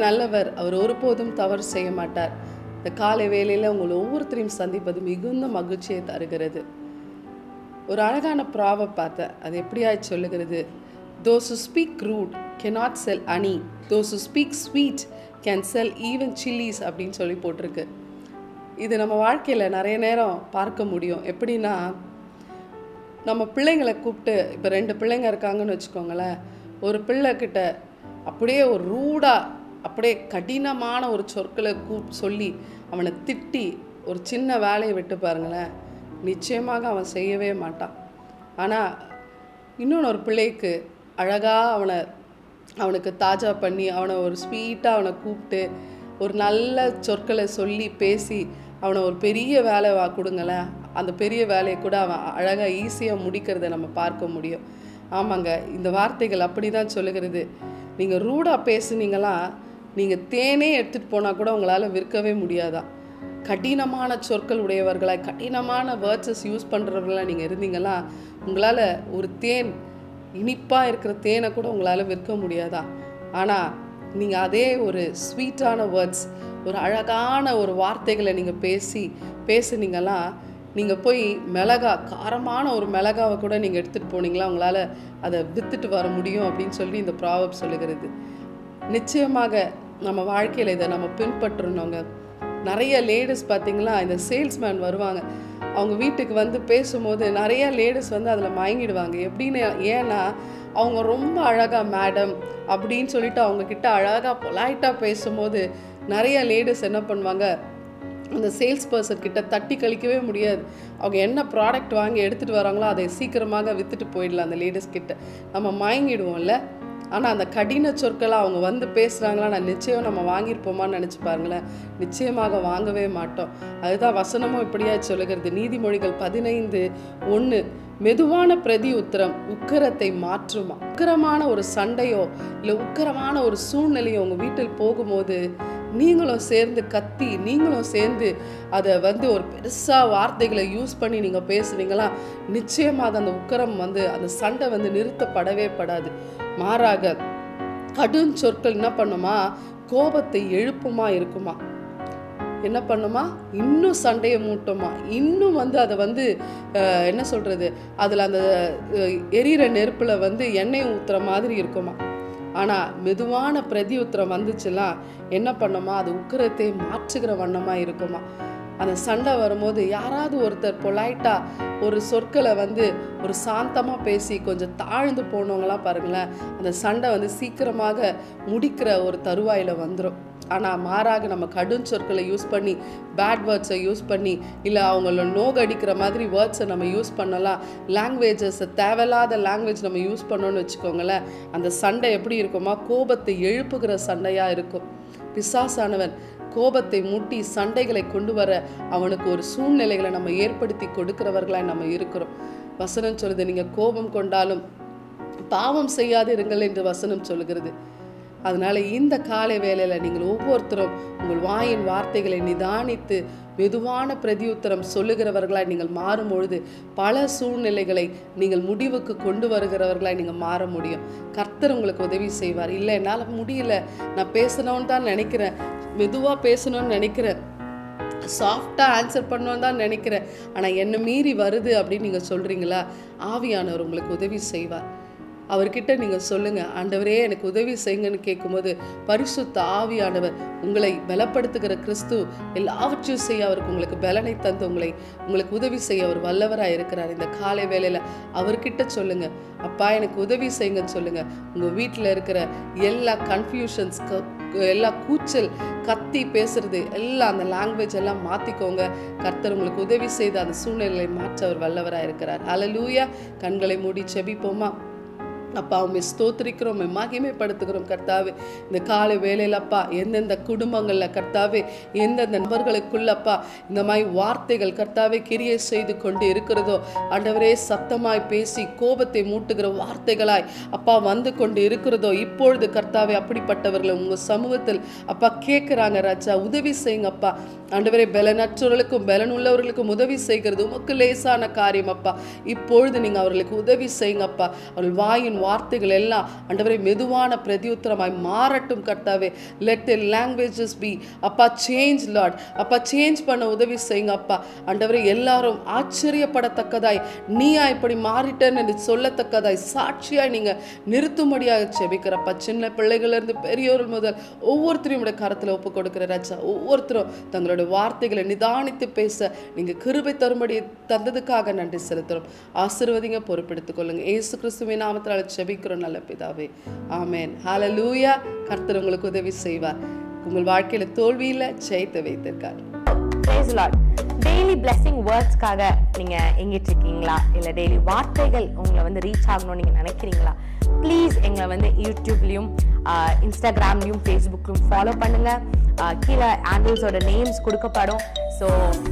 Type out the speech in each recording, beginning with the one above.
நல்லவர். அவர் ஒருபோதும் தவறு செய்ய மாட்டார். இந்த காலை வேளையில் உங்களை ஒவ்வொருத்தரையும் சந்திப்பது மிகுந்த மகிழ்ச்சியை தருகிறது. ஒரு அழகான ப்ராவர்ப் பார்த்தேன். அது எப்படியா சொல்லுகிறது? Those who speak rude cannot sell honey. Those who speak sweet can sell even chilies அப்படின்னு சொல்லி போட்டிருக்கு. இது நம்ம வாழ்க்கையில் நிறைய நேரம் பார்க்க முடியும். எப்படின்னா, நம்ம பிள்ளைங்களை கூப்பிட்டு, இப்போ 2 பிள்ளைங்க இருக்காங்கன்னு வச்சுக்கோங்களேன். ஒரு பிள்ளைக்கிட்ட அப்படியே ஒரு ரூடாக, அப்படியே கடினமான ஒரு சொற்களை சொல்லி அவனை திட்டி ஒரு சின்ன வேலையை விட்டு பாருங்களேன், நிச்சயமாக அவன் செய்யவே மாட்டான். ஆனால் இன்னொன்று ஒரு பிள்ளைக்கு அழகாக அவனுக்கு தாஜா பண்ணி அவனை ஒரு ஸ்வீட்டாக அவனை கூப்பிட்டு ஒரு நல்ல சொற்களை சொல்லி பேசி அவனை ஒரு பெரிய வேலை கொடுங்களேன், அந்த பெரிய வேலையை கூட அவன் அழகாக ஈஸியாக முடிக்கிறத நம்ம பார்க்க முடியும். ஆமாங்க, இந்த வார்த்தைகள் அப்படி தான் சொல்லுகிறது. நீங்கள் ரூடாக பேசுனீங்களா, நீங்கள் தேனே எடுத்துகிட்டு போனால் கூட உங்களால் விற்கவே முடியாதான். கடினமான சொற்கள் உடையவர்களாக, கடினமான வேர்ட்ஸஸ் யூஸ் பண்ணுறவர்களாக நீங்கள் இருந்தீங்களா, உங்களால் ஒரு தேன், இனிப்பாக இருக்கிற தேனை கூட உங்களால் விற்க முடியாதா. ஆனால் நீங்கள் அதே ஒரு ஸ்வீட்டான வேர்ட்ஸ், ஒரு அழகான ஒரு வார்த்தைகளை நீங்கள் பேசுனீங்களா, நீங்கள் போய் காரமான ஒரு மிளகாவை கூட நீங்கள் எடுத்துகிட்டு போனீங்களா, உங்களால் அதை விற்றுட்டு வர முடியும் அப்படின்னு சொல்லி இந்த ப்ராவர்ப் சொல்லுகிறது. நிச்சயமாக நம்ம வாழ்க்கையில் இதை நம்ம பின்பற்றணுங்க. நிறைய லேடிஸ் பார்த்திங்களா, இந்த சேல்ஸ்மேன் வருவாங்க, அவங்க வீட்டுக்கு வந்து பேசும்போது நிறைய லேடிஸ் வந்து அதில் மயங்கிடுவாங்க. எப்படின்னு, ஏன்னா அவங்க ரொம்ப அழகாக மேடம் அப்படின்னு சொல்லிட்டு அவங்கக்கிட்ட அழகாக பொலைட்டாக பேசும்போது நிறைய லேடிஸ் என்ன பண்ணுவாங்க, அந்த சேல்ஸ் பர்சன் கிட்ட தட்டி கழிக்கவே முடியாது. அவங்க என்ன ப்ராடக்ட் வாங்கி எடுத்துகிட்டு வராங்களோ அதை சீக்கிரமாக விற்றுட்டு போயிடலாம் அந்த லேடிஸ் கிட்ட. நம்ம மயங்கிடுவோம்ல. ஆனால் அந்த கடின சொற்களை அவங்க வந்து பேசுகிறாங்களா, நிச்சயம் நம்ம வாங்கியிருப்போமான்னு நினச்சி பாருங்களேன், நிச்சயமாக வாங்கவே மாட்டோம். அதுதான் வசனமும் இப்படியா சொல்லுகிறது. நீதிமொழிகள் 15:1, மெதுவான பிரதி உத்தரம் உக்கிரத்தை மாற்றுமா. உக்கிரமான ஒரு சண்டையோ இல்லை உக்கிரமான ஒரு சூழ்நிலையோ உங்கள் வீட்டில் போகும்போது நீங்களும் சேர்ந்து கத்தி, நீங்களும் சேர்ந்து அதை வந்து ஒரு பெருசாக வார்த்தைகளை யூஸ் பண்ணி நீங்கள் பேசுனீங்களா, நிச்சயமாக அந்த உக்கிரம் அந்த சண்டை நிறுத்தப்படவே படாது. மாறாக கடும் சொற்கள் என்ன பண்ணுமா, கோபத்தை எழுப்புமா இருக்குமா, என்ன பண்ணுமா, இன்னும் சண்டையை மூட்டோமா, இன்னும் அதை என்ன சொல்கிறது, அதில் அந்த எரியிற நெருப்பில் எண்ணெய் ஊற்றுற மாதிரி இருக்குமா. ஆனால் மெதுவான பிரதி உத்திரம் வந்துச்சுன்னா என்ன பண்ணுமா, அது உக்கிரத்தை மாற்றுகிற வண்ணமாக இருக்குமா. அந்த சண்டை வரும்போது யாராவது ஒருத்தர் பொலைட்டாக ஒரு சொற்களை ஒரு சாந்தமாக பேசி கொஞ்சம் தாழ்ந்து போனவங்களாம் பாருங்களேன், அந்த சண்டை சீக்கிரமாக முடிக்கிற ஒரு தருவாயில் வந்துடும். ஆனால் மாறாக நம்ம கடும் சொற்களை யூஸ் பண்ணி, பேட் வேர்ட்ஸை யூஸ் பண்ணி, இல்லை அவங்கள நோகடிக்கிற மாதிரி வேர்ட்ஸை நம்ம யூஸ் பண்ணலாம், லாங்குவேஜஸை தேவையில்லாத லாங்குவேஜ் நம்ம யூஸ் பண்ணோன்னு வச்சுக்கோங்களேன், அந்த சண்டை எப்படி இருக்குமா, கோபத்தை எழுப்புகிற சண்டையாக இருக்கும். பிசாசானவன் கோபத்தை மூட்டி சண்டைகளை கொண்டு வர அவனுக்கு ஒரு சூழ்நிலைகளை நம்ம ஏற்படுத்தி கொடுக்கிறவர்களாய் நம்ம இருக்கிறோம். வசனம் சொல்லுது, நீங்கள் கோபம் கொண்டாலும் பாவம் செய்யாது இருங்கள் என்று வசனம் சொல்லுகிறது. அதனால இந்த காலை வேளையில் நீங்கள் ஒவ்வொருத்தரும் உங்கள் வாயின் வார்த்தைகளை நிதானித்து மெதுவான பிரதியுத்தரம் சொல்லுகிறவர்களாய் நீங்கள் மாறும் பொழுது பல சூழ்நிலைகளை நீங்கள் முடிவுக்கு கொண்டு வருகிறவர்களாய் நீங்கள் மாற முடியும். கர்த்தர் உங்களுக்கு உதவி செய்வார். இல்லை, என்னால் முடியல, நான் பேசணும்னு தான் நினைக்கிறேன், மெதுவாக பேசணும்னு நினைக்கிறேன், சாஃப்டாக ஆன்சர் பண்ணணும்னு தான் நினைக்கிறேன், ஆனால் என்னை மீறி வருது அப்படின்னு நீங்கள் சொல்கிறீங்களா, ஆவியானவர் உங்களுக்கு உதவி செய்வார். அவர்கிட்ட நீங்கள் சொல்லுங்கள், ஆண்டவரே எனக்கு உதவி செய்யுங்கன்னு கேட்கும்போது பரிசுத்த ஆவியானவர், உங்களை பலப்படுத்துகிற கிறிஸ்து, எல்லாவற்றையும் செய்ய அவருக்கு உங்களுக்கு பலனை தந்து உங்களுக்கு உதவி செய்ய அவர் வல்லவராக இருக்கிறார். இந்த காலை வேளையில் அவர்கிட்ட சொல்லுங்கள், அப்பா எனக்கு உதவி செய்யுங்கன்னு சொல்லுங்கள். உங்கள் வீட்டில் இருக்கிற எல்லா கன்ஃபியூஷன்ஸ், எல்லா கூச்சல், கத்தி பேசுறது எல்லாம், அந்த லாங்குவேஜ் எல்லாம் மாற்றிக்கோங்க. கர்த்தர் உங்களுக்கு உதவி செய்து அந்த சூழ்நிலையை மாற்ற அவர் வல்லவராக இருக்கிறார். ஹல்லேலூயா. கண்களை மூடி செபிப்போமா. அப்பா, உண்மை ஸ்தோத்திரிக்கிறோம், உண்மை மகிமைப்படுத்துகிறோம் கர்த்தாவே. இந்த காலை வேளையில் அப்பா, எந்தெந்த குடும்பங்களில் கர்த்தாவே, எந்தெந்த நபர்களுக்குள்ளப்பா இந்த மாதிரி வார்த்தைகள் கர்த்தாவே கிரியை செய்து கொண்டு இருக்கிறதோ, ஆண்டவரே சத்தமாய் பேசி கோபத்தை மூட்டுகிற வார்த்தைகளாய் அப்பா வந்து கொண்டு இருக்கிறதோ, இப்பொழுது கர்த்தாவே அப்படிப்பட்டவர்களை உங்கள் சமூகத்தில் அப்பா கேட்குறாங்க. ராஜா உதவி செய்யுங்கப்பா. ஆண்டவரே பலனற்றவர்களுக்கும் பலனுள்ளவர்களுக்கும் உதவி செய்கிறது உமக்கு லேசான காரியம் அப்பா. இப்பொழுது நீங்கள் அவர்களுக்கு உதவி செய்யுங்கப்பா. அவர்கள் வாயின் வரும் வார்த்தைகள் எல்லாம் ஆண்டவரே மெதுவான பிரதியுத்தரமாய் மாறட்டும் கர்த்தாவே. லெட் தி லாங்குவேஜஸ் பி அப்பா சேஞ்ச் லார்ட். அப்பா சேஞ்ச் பண்ண உதவி செய்யுங்க அப்பா. ஆண்டவரே எல்லாரும் ஆச்சரியப்படத்தக்கதாய் நீயா இப்படி மாறிட்டேன்னு என்று சொல்லத்தக்கதாய் சாட்சியாய் நீங்க நிறுத்தும்படியாக செபிக்கிறப்பா. சின்ன பிள்ளைகளிலிருந்து பெரியோர்கள் முதல் ஒவ்வொருத்தரையும் உடைய கரத்தில் ஒப்பு கொடுக்கிற ராஜா. ஒவ்வொருத்தரும் தங்களுடைய வார்த்தைகளை நிதானித்து பேச நீங்க கிருபை தரும்படி தந்ததுக்காக நன்றி செலுத்துறோம். ஆசீர்வதிங்க, பொறுப்பெடுத்துக் கொள்ளுங்க. இயேசு கிறிஸ்துவின் நாமத்தில் செபிக்கிறோம் நல்ல பிதாவே, ஆமென். ஹல்லேலூயா. கர்த்தர் உங்களுக்கு உதவி செய்வார். உங்கள் வாழ்க்கையில தோல்வியில ஜெயித்து வைத்திருக்கார். Praise the Lord. Daily blessing வேர்ட்ஸ்க்காக நீங்க எங்கிட்டு இருக்கீங்களா, இல்ல டெய்லி வார்த்தைகள் உங்களை வந்து ரீச் ஆகணும்னு நீங்க நினைக்கிறீங்களா? ப்ளீஸ் எங்களை வந்து யூடியூப்லயும் இன்ஸ்டாகிராம்லயும் ஃபேஸ்புக்லயும் ஃபாலோ பண்ணுங்க. கீழே ஆண்டில்ஸோட நேம்ஸ் கொடுக்கப்படும். ஸோ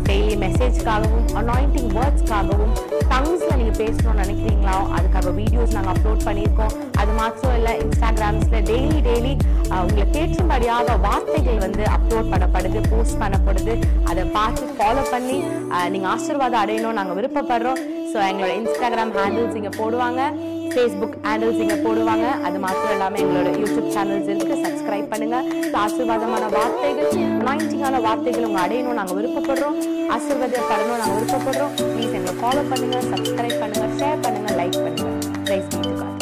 டெய்லி மெசேஜ்க்காகவும் அனாயிண்டிங் வேர்ட்ஸ்க்காகவும் டங்ஸில் நீங்கள் பேசணும்னு நினைக்கிறீங்களா, அதுக்காக வீடியோஸ் நாங்கள் அப்லோட் பண்ணியிருக்கோம். அது மாத்திரம் இல்லை, இன்ஸ்டாகிராம்ஸில் டெய்லி உங்களை கேட்கும்படியாக வார்த்தைகள் வந்து அப்லோட் பண்ணப்படுது, போஸ்ட் பண்ணப்படுது. அதை பார்த்து ஃபாலோ பண்ணி நீங்கள் ஆசீர்வாதம் அடையணும் நாங்கள் விருப்பப்படுறோம். ஸோ எங்களோட இன்ஸ்டாகிராம் ஹேண்டில்ஸ் இங்கே போடுவாங்க, ஃபேஸ்புக் ஹேண்டில்ஸ் இங்கே போடுவாங்க. அது மாத்திரம் இல்லாமல் எங்களோட யூடியூப் சேனல்ஸ் இருக்குது, சப்ஸ்கிரைப் பண்ணுங்கள். ஆசீர்வாதமான வார்த்தைகள், அனாயிண்டிங்கான வார்த்தைகள் உங்கள் அடையணும் நாங்கள் விருப்பப்படுறோம். ஆசீர்வாதப்படணும் நாங்கள் விருப்பப்படுறோம். ப்ளீஸ் எங்களை ஃபாலோ பண்ணுங்கள், சப்ஸ்கிரைப் பண்ணுங்கள், ஷேர் பண்ணுங்கள், லைக் பண்ணுங்கள். Praise be to God.